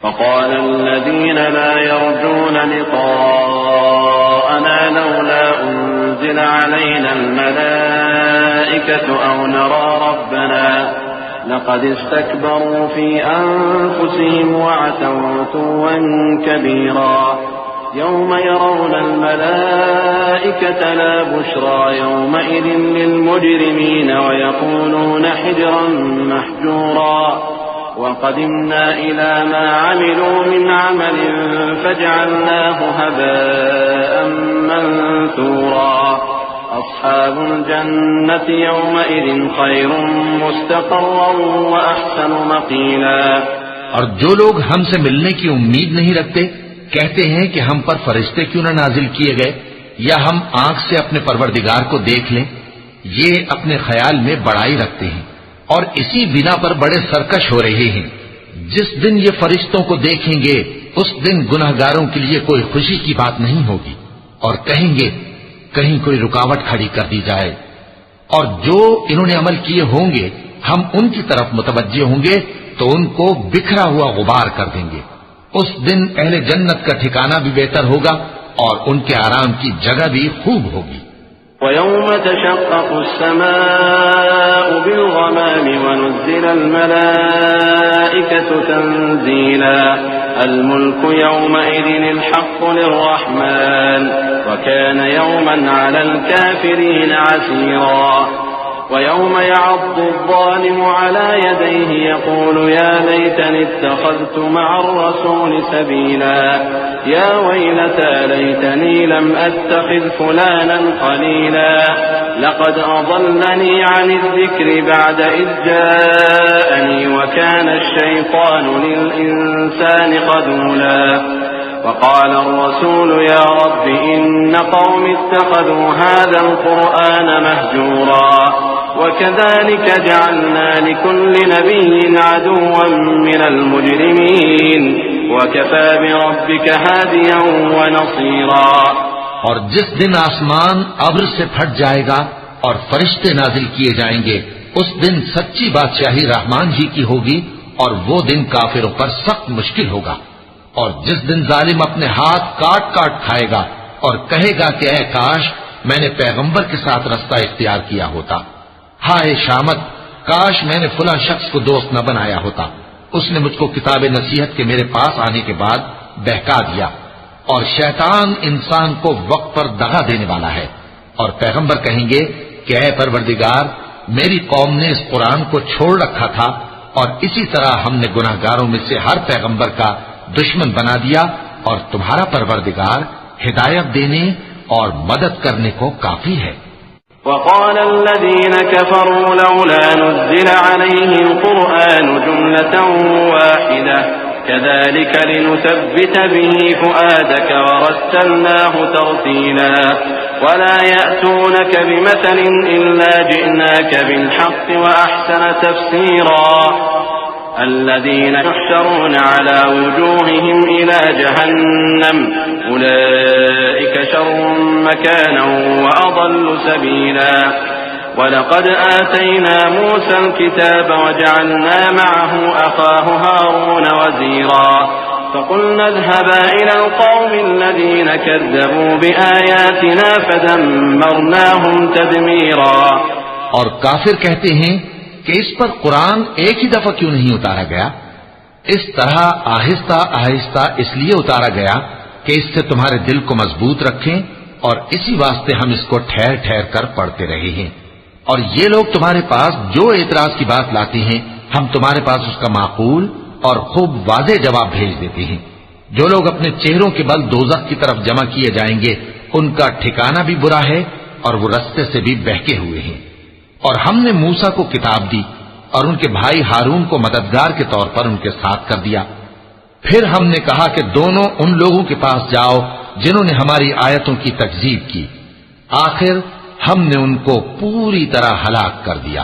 وقال الذين لا يرجون لقاءنا لولا أنزل علينا الملائكة أو نرى ربنا لقد استكبروا في أنفسهم وعتوا عتوا كبيرا يوم يرون الملائكة لا بشرى يومئذ للمجرمين ويقولون حجرا محجورا وقدمنا إلى ما عملوا من عمل فجعلناه هباء منثورا أصحاب الجنة يومئذ خير مستقرا وأحسن مقيلا। और जो लोग हमसे मिलने की उम्मीद नहीं रखते कहते हैं कि हम पर फरिश्ते क्यों न नाजिल किए गए या हम आंख से अपने परवरदिगार को देख लें। ये अपने ख्याल में बड़ाई रखते हैं और इसी बिना पर बड़े सरकश हो रहे हैं। जिस दिन ये फरिश्तों को देखेंगे उस दिन गुनहगारों के लिए कोई खुशी की बात नहीं होगी और कहेंगे कहीं कोई रुकावट खड़ी कर दी जाए। और जो इन्होंने अमल किए होंगे हम उनकी तरफ मुतवज्जे होंगे तो उनको बिखरा हुआ गुबार कर देंगे। उस दिन अहले जन्नत का ठिकाना भी बेहतर होगा और उनके आराम की जगह भी खूब होगी। ويوم تشقق السماء بالغمام ونزل الملائكة تنزيلا الملك يومئذ الحق للرحمن وكان يوما على الكافرين عسيرا ويوم يعض الظالم على يديه يقول يا ليتني اتخذت مع الرسول سبيلا يا ويلتى ليتني لم أتخذ فلانا خليلا لقد أضلني عن الذكر بعد إذ جاءني وكان الشيطان للإنسان خذولا وقال الرسول يا رب إن قوم اتخذوا هذا القرآن مهجورا وكذلك جعلنا لكل نبي عدوا من المجرمين وكفى بربك هاديا ونصيرا। और जिस दिन आसमान अब्र से फट जाएगा और फरिश्ते नाजिल किए जाएंगे उस दिन सच्ची बादशाही रहमान ही की होगी और वो दिन काफिरों पर सख्त मुश्किल होगा। और जिस दिन जालिम अपने हाथ काट काट खाएगा और कहेगा कि ऐ काश मैंने पैगंबर के साथ रास्ता इख्तियार किया होता। हाय शामत, काश मैंने फला शख्स को दोस्त न बनाया होता। उसने मुझको किताब नसीहत के मेरे पास आने के बाद बहका दिया। और शैतान इंसान को वक्त पर दगा देने वाला है। और पैगंबर कहेंगे कि ऐ परवरदिगार, मेरी कौम ने इस कुरान को छोड़ रखा था और इसी तरह हमने गुनाहगारों में से हर पैगंबर का दुश्मन बना दिया और तुम्हारा परवरदिगार हिदायत देने और मदद करने को काफी है। وقال الذين كفروا لولا نزل عليه القرآن جملة واحدة كذلك لنثبت به فؤادك ورتلناه ترتيلا ولا يأتونك بمثل إلا جئناك بالحق وأحسن تفسيرا الذين يحشرون على وجوههم إلى جهنم أولئك شر مكانا وأضل سبيلا ولقد آتينا موسى الكتاب وجعلنا معه أخاه هارون وزيرا فقلنا اذهبا إلى القوم الذين كذبوا بآياتنا فدمرناهم تدميرا। और काफिर कहते हैं कि इस पर कुरान एक ही दफा क्यों नहीं उतारा गया। इस तरह आहिस्ता आहिस्ता इसलिए उतारा गया कि इससे तुम्हारे दिल को मजबूत रखें और इसी वास्ते हम इसको ठहर ठहर कर पढ़ते रहे हैं। और ये लोग तुम्हारे पास जो एतराज की बात लाते हैं हम तुम्हारे पास उसका माकूल और खूब वाज़े जवाब भेज देते हैं। जो लोग अपने चेहरों के बल दोज़ख की तरफ जमा किए जाएंगे उनका ठिकाना भी बुरा है और वो रस्ते से भी बहके हुए हैं। और हमने मूसा को किताब दी और उनके भाई हारून को मददगार के तौर पर उनके साथ कर दिया। फिर हमने कहा कि दोनों उन लोगों के पास जाओ जिन्होंने हमारी आयतों की तकज़ीब की। आखिर हमने उनको पूरी तरह हलाक कर दिया।